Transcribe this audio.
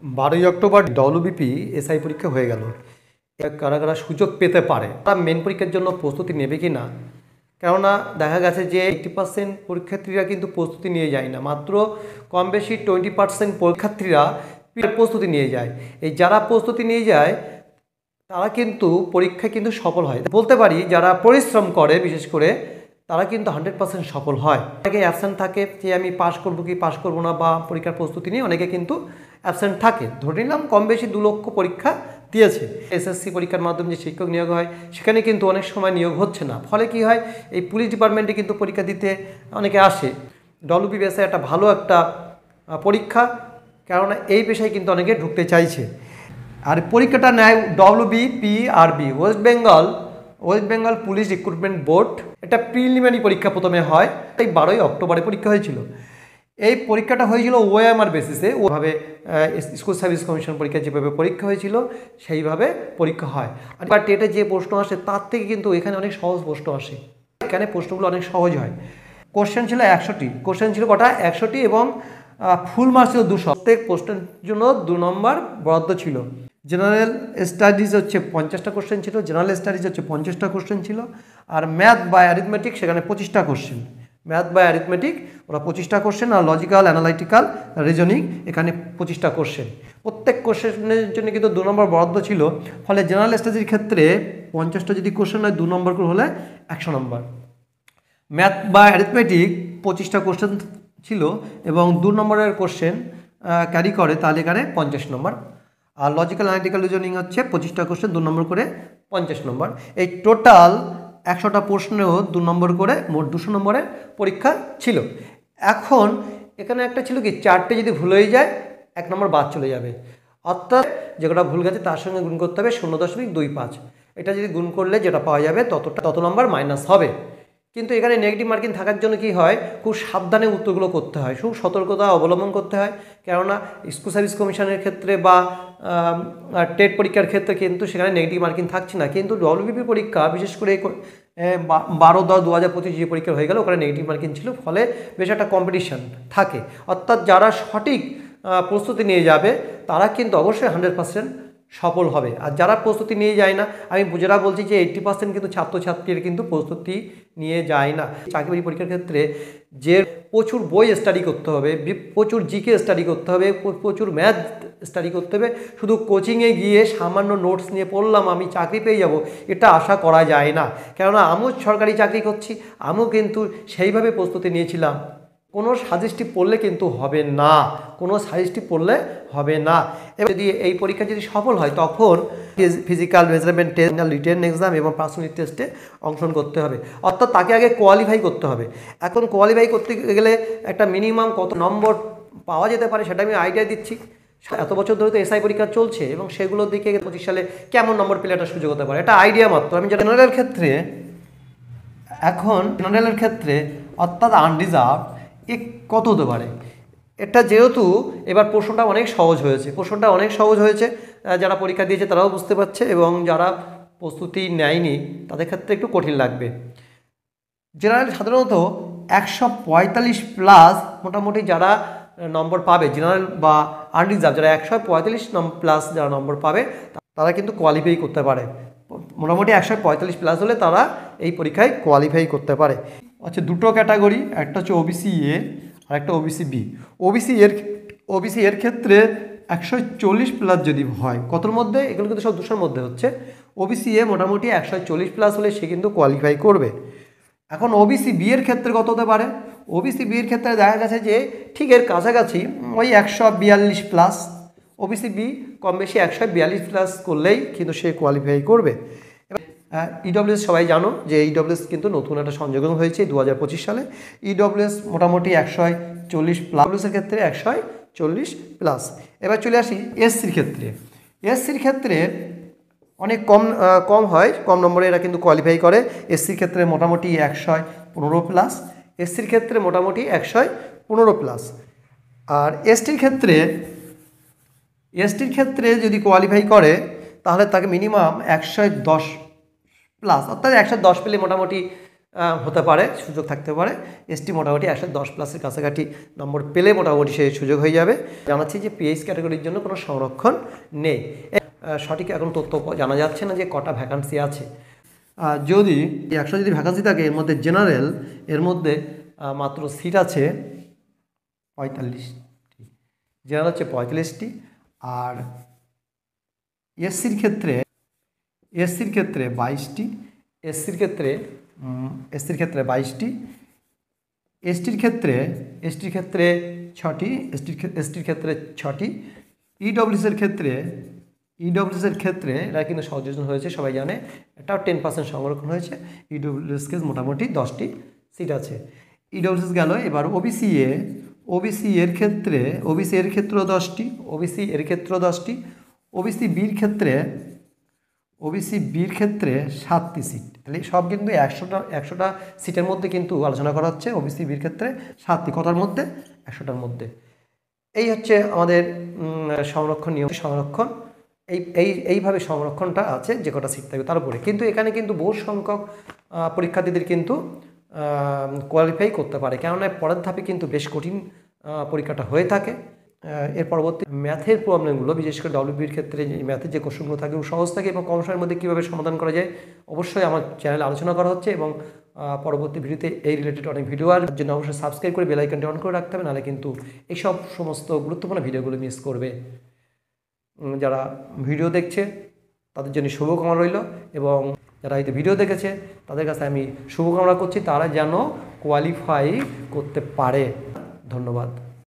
12 October WBP SI পরীক্ষা হয়ে গেল। কারা কারা সুযোগ পেতে পারে, তারা মেন পরীক্ষার জন্য প্রস্তুতি নেবে কি না? কেননা দেখা গেছে যে 80% পরীক্ষার্থীরা কিন্তু প্রস্তুতি নিয়ে যায় না, মাত্র কম বেশি 20% পরীক্ষার্থীরা প্রস্তুতি নিয়ে যায়। এই যারা প্রস্তুতি নিয়ে যায় তারা কিন্তু পরীক্ষায় কিন্তু সফল হয়। বলতে পারি যারা পরিশ্রম করে বিশেষ করে তারা কিন্তু 100% সফল হয়। অনেকে অ্যাবসেন্ট থাকে যে আমি পাশ করবো কি পাশ করবো না, বা পরীক্ষার প্রস্তুতি নিয়ে অনেকে কিন্তু অ্যাবসেন্ট থাকে। ধরে নিলাম কম বেশি 2 লক্ষ পরীক্ষা দিয়েছে। এসএসসি পরীক্ষার মাধ্যমে যে শিক্ষক নিয়োগ হয় সেখানে কিন্তু অনেক সময় নিয়োগ হচ্ছে না, ফলে কি হয় এই পুলিশ ডিপার্টমেন্টে কিন্তু পরীক্ষা দিতে অনেকে আসে। ডব্লিউবিপি এসআই একটা ভালো একটা পরীক্ষা, কেননা এই পেশায় কিন্তু অনেকে ঢুকতে চাইছে। আর পরীক্ষাটা নেয় ডব্লিউবিপিআরবি, West Bengal police recruitment board. এটা প্রিলিমিনারি পরীক্ষা প্রথমে হয়, তাই 12 অক্টোবরে পরীক্ষা হয়েছিল। এই পরীক্ষাটা হয়েছিল ওএমআর বেসিসে, ওভাবে স্কুল সার্ভিস কমিশন পরীক্ষা যেভাবে পরীক্ষা হয়েছিল সেইভাবে পরীক্ষা হয়। আর টেটে যে প্রশ্ন আসে তার থেকে কিন্তু এখানে অনেক সহজ প্রশ্ন আসে, এখানে প্রশ্নগুলো অনেক সহজ হয়। কোশ্চেন ছিল 100টি, কোশ্চেন ছিল কটা? 100টি, এবং ফুল মার্কস ছিল 200। প্রত্যেক প্রশ্নের জন্য 2 নম্বর বরাদ্দ ছিল। জেনারেল স্টাডিজ হচ্ছে 50টা কোশ্চেন ছিল, জেনারেল স্টাডিজ হচ্ছে 50টা কোশ্চেন ছিল, আর ম্যাথ বা অ্যারিথমেটিক সেখানে 25টা কোশ্চেন। ম্যাথ বা অ্যারিথমেটিক ওরা 25টা কোশ্চেন, আর লজিক্যাল অ্যানালাইটিক্যাল রিজনিং এখানে 25টা কোশ্চেন। প্রত্যেক কোশ্চেনের জন্য কিন্তু 2 নম্বর বরাদ্দ ছিল। ফলে জেনারেল স্টাডিজের ক্ষেত্রে 50টা যদি কোশ্চেন হয় 2 নম্বর করে হলে 100 নম্বর। ম্যাথ বা অ্যারিথমেটিক 25টা কোশ্চেন ছিল এবং 2 নম্বরের কোশ্চেন ক্যারি করে, তাহলে এখানে 50 নম্বর। আর লজিক্যাল অ্যানালিটিক্যাল রিজনিং হচ্ছে 25টা কোশ্চেন 2 নম্বর করে 50 নম্বর। এই টোটাল 100টা প্রশ্নেও 2 নম্বর করে মোট 200 নম্বরের পরীক্ষা ছিল। এখন এখানে একটা ছিল কি, 4টে যদি ভুল হয়ে যায় 1 নম্বর বাদ চলে যাবে, অর্থাৎ যেটা ভুল গেছে তার সঙ্গে গুণ করতে হবে 0.25। এটা যদি গুণ করলে যেটা পাওয়া যাবে তত নম্বর মাইনাস হবে। কিন্তু এখানে নেগেটিভ মার্কিং থাকার জন্য কি হয়, খুব সাবধানে উত্তরগুলো করতে হয়, খুব সতর্কতা অবলম্বন করতে হয়। কেননা স্কুল সার্ভিস কমিশনের ক্ষেত্রে বা টেট পরীক্ষার ক্ষেত্রে কিন্তু সেখানে নেগেটিভ মার্কিং থাকছে না, কিন্তু ডব্লিউবিপি পরীক্ষা বিশেষ করে 12/10/2025 যে পরীক্ষা হয়ে গেল ওখানে নেগেটিভ মার্কিং ছিল, ফলে বেশ একটা কম্পিটিশান থাকে। অর্থাৎ যারা সঠিক প্রস্তুতি নিয়ে যাবে তারা কিন্তু অবশ্যই 100% সফল হবে। আর যারা প্রস্তুতি নিয়ে যায় না, আমি যারা বলছি যে 80% কিন্তু ছাত্রছাত্রীর কিন্তু প্রস্তুতি নিয়ে যায় না। চাকরি পরীক্ষার ক্ষেত্রে যে প্রচুর বই স্টাডি করতে হবে, প্রচুর জিকে স্টাডি করতে হবে, প্রচুর ম্যাথ স্টাডি করতে হবে। শুধু কোচিংয়ে গিয়ে সামান্য নোটস নিয়ে পড়লাম আমি চাকরি পেয়ে যাব, এটা আশা করা যায় না। কেননা আমিও সরকারি চাকরি করছি, আমিও কিন্তু সেইভাবে প্রস্তুতি নিয়েছিলাম। কোনো সাজেস্টিভ পড়লে কিন্তু হবে না, কোনো সাজেস্টিভ পড়লে হবে না। এবার যদি এই পরীক্ষা যদি সফল হয় তখন physical measurement test, written exam এবং পার্সোনালিটি টেস্টে অংশগ্রহণ করতে হবে। অর্থাৎ তাকে আগে কোয়ালিফাই করতে হবে। এখন কোয়ালিফাই করতে গেলে একটা মিনিমাম কত নম্বর পাওয়া যেতে পারে সেটা আমি আইডিয়া দিচ্ছি। এত বছর ধরে তো এসআই পরীক্ষা চলছে এবং সেগুলোর দিকে 25 সালে কেমন নম্বর পেলে একটা সুযোগ হতে পারে, এটা আইডিয়া মাত্র। আমি জেনারেলের ক্ষেত্রে অর্থাৎ আনরিজার্ভ কত হতে পারে, এটা যেহেতু এবার প্রশ্নটা অনেক সহজ হয়েছে, যারা পরীক্ষা দিয়েছে তারাও বুঝতে পারছে, এবং যারা প্রস্তুতি নেয়নি তাদের ক্ষেত্রে একটু কঠিন লাগবে। জেনারেল সাধারণত 145 প্লাস মোটামুটি যারা নম্বর পাবে, জেনারেল বা আনরিজার্ভ যারা 145 প্লাস যারা নম্বর পাবে তারা কিন্তু কোয়ালিফাই করতে পারে। মোটামুটি 145 প্লাস হলে তারা এই পরীক্ষায় কোয়ালিফাই করতে পারে। আচ্ছা, দুটো ক্যাটাগরি, একটা হচ্ছে ওবিসি এ আর একটা ওবিসি বি। ওবিসি এর ক্ষেত্রে 140 প্লাস যদি হয়, কতর মধ্যে? এগুলো কিন্তু সব 200-র মধ্যে হচ্ছে। ওবিসি এ মোটামুটি 140 প্লাস হলে সে কিন্তু কোয়ালিফাই করবে। এখন ওবিসি বি এর ক্ষেত্রে কত হতে পারে? ওবিসি বি এর ক্ষেত্রে দেখা গেছে যে ঠিক এর কাছাকাছি ওই 142 প্লাস। ওবিসি বি কম বেশি 142 প্লাস করলেই কিন্তু সে কোয়ালিফাই করবে। ইডব্লিউএস সবাই জানো যে ইডব্লিউএস কিন্তু নতুন একটা সংযোজন হয়েছে 2025 সালে। ইডব্লিউএস মোটামুটি 140 প্লাস, এর ক্ষেত্রে 140 প্লাস। এবার চলে আসি এসসির ক্ষেত্রে। এসসির ক্ষেত্রে অনেক কম হয়, কম নম্বরে এরা কিন্তু কোয়ালিফাই করে। এসসির ক্ষেত্রে মোটামুটি 115 প্লাস, এসসির ক্ষেত্রে মোটামুটি 115 প্লাস। আর এসটির ক্ষেত্রে যদি কোয়ালিফাই করে তাহলে তাকে মিনিমাম 110 প্লাস, অর্থাৎ 110 পেলে মোটামুটি হতে পারে, সুযোগ থাকতে পারে। এসটি মোটামুটি 110+ কাছাকাছি নম্বর পেলে মোটামুটি সেই সুযোগ হয়ে যাবে। জানাচ্ছি যে পিএইচ ক্যাটাগরির জন্য কোনো সংরক্ষণ নেই। সঠিক এখন তথ্য জানা যাচ্ছে না যে কটা ভ্যাকান্সি আছে। যদি 100 যদি ভ্যাকান্সি থাকে, এর মধ্যে জেনারেল এর মধ্যে মাত্র সিট আছে 45টি, জেনারেল হচ্ছে 45টি। আর এসসির ক্ষেত্রে 22টি, এসসির ক্ষেত্রে 22টি, এসটির ক্ষেত্রে 6টি, এসটির ক্ষেত্রে 6টি, ইডব্লিউএসের ক্ষেত্রে এরা কিন্তু সংযোজন হয়েছে, সবাই জানে, এটাও 10% সংরক্ষণ হয়েছে। ইডব্লিউএসকে মোটামুটি 10টি সিট আছে। ইডব্লিউএস গেল। এবার ওবিসি এর ক্ষেত্রেও 10টি, ওবিসি বির ক্ষেত্রে 7টি সিট। তাহলে সব কিন্তু 100টা সিটের মধ্যে কিন্তু আলোচনা করা হচ্ছে। ওবিসি বির ক্ষেত্রে 7টি, কথার মধ্যে 100টার মধ্যে। এই হচ্ছে আমাদের সংরক্ষণ নিয়ম। সংরক্ষণ এইভাবে সংরক্ষণটা আছে, যে কটা সিট থাকবে তার উপরে। কিন্তু এখানে কিন্তু বহু সংখ্যক পরীক্ষার্থীদের কিন্তু কোয়ালিফাই করতে পারে, কেননা পরের ধাপে কিন্তু বেশ কঠিন পরীক্ষাটা হয়ে থাকে। এর পরবর্তী ম্যাথের প্রবলেমগুলো, বিশেষ করে ডব্লিউবির ক্ষেত্রে ম্যাথের যে কোশ্চেনগুলো থাকে সহজ থাকে এবং কম সময়ের মধ্যে কীভাবে সমাধান করা যায় অবশ্যই আমার চ্যানেলে আলোচনা করা হচ্ছে। এবং পরবর্তী ভিডিওতে এই রিলেটেড অনেক ভিডিও আর জন্য অবশ্যই সাবস্ক্রাইব করে বেল আইকনটি অন করে রাখতে হবে, নাহলে কিন্তু এইসব সমস্ত গুরুত্বপূর্ণ ভিডিওগুলো মিস করবে। যারা ভিডিও দেখছে তাদের জন্য শুভকামনা রইল, এবং যারা হয়তো ভিডিও দেখেছে তাদের কাছে আমি শুভকামনা করছি তারা যেন কোয়ালিফাই করতে পারে। ধন্যবাদ।